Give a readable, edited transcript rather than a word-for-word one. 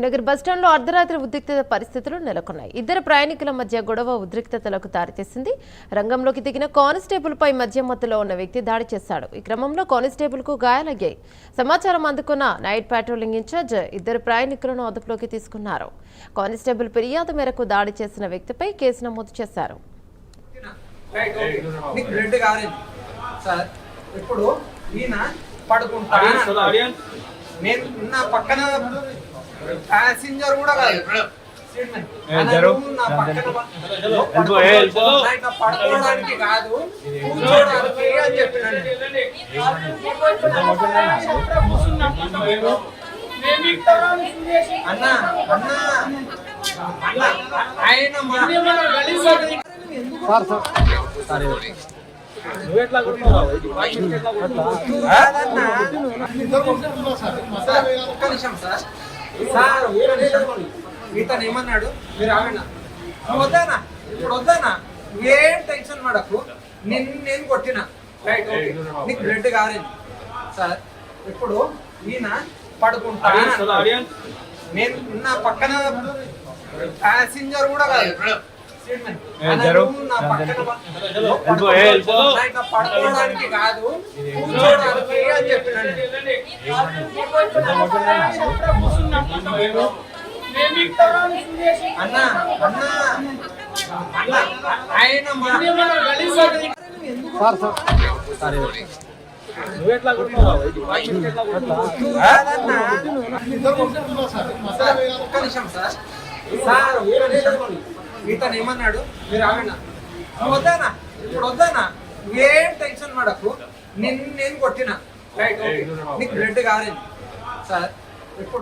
నగర్ బస్టాండ్లో అర్ధరాత్రి ఉద్రిక్తత పరిస్థితులు నెలకొన్నాయి. ఇద్దరు ప్రయాణికుల మధ్య గొడవ ఉద్రిక్తతలకు దారితీసింది. రంగంలోకి దిగిన కానిస్టేబుల్ పై మధ్య మత్తులో ఉన్న వ్యక్తి దాడి చేశాడు. ఈ క్రమంలో కానిస్టేబుల్ కు గాయాలయ్యాయి. సమాచారం అందుకున్న నైట్ పాట్రోలింగ్ ఇన్ఛార్జ్ ఇద్దరు ప్రయాణికులను అదుపులోకి తీసుకున్నారు. కానిస్టేబుల్ ఫిర్యాదు మేరకు దాడి చేసిన వ్యక్తిపై కేసు నమోదు చేశారు. ప్యాసింజర్ కూడా కాదు పడుకోవడానికి కాదు కూర్చోడానికి అని చెప్పినండి. అన్న అన్న ఆయన ఒక్క నిమిషం సార్ సార్ ఇతను ఏమన్నాడు, మీరు ఆగండి, వద్దానా ఇప్పుడు వద్దానా, ఏం టెన్షన్ పడకు, నేను కొట్టిన రైట్ నీకు బ్లడ్ కాలేదు సార్. ఇప్పుడు ఈయన పడుకుంటా, నేను నా పక్కన ప్యాసింజర్ కూడా కాదు పడుకోవడానికి కాదు కూర్చోడానికి అని చెప్పినండి. అన్న అన్న ఆయన ఒక్క నిమిషం సార్ సార్ ఇతను ఏమన్నాడు, మీరు ఆగండి, వద్దానా ఇప్పుడు వద్దానా, ఏం టెన్షన్ పడకు, నేను కొట్టిన రైట్ నీకు బ్లడ్ కాలేదు సార్. ఇప్పుడు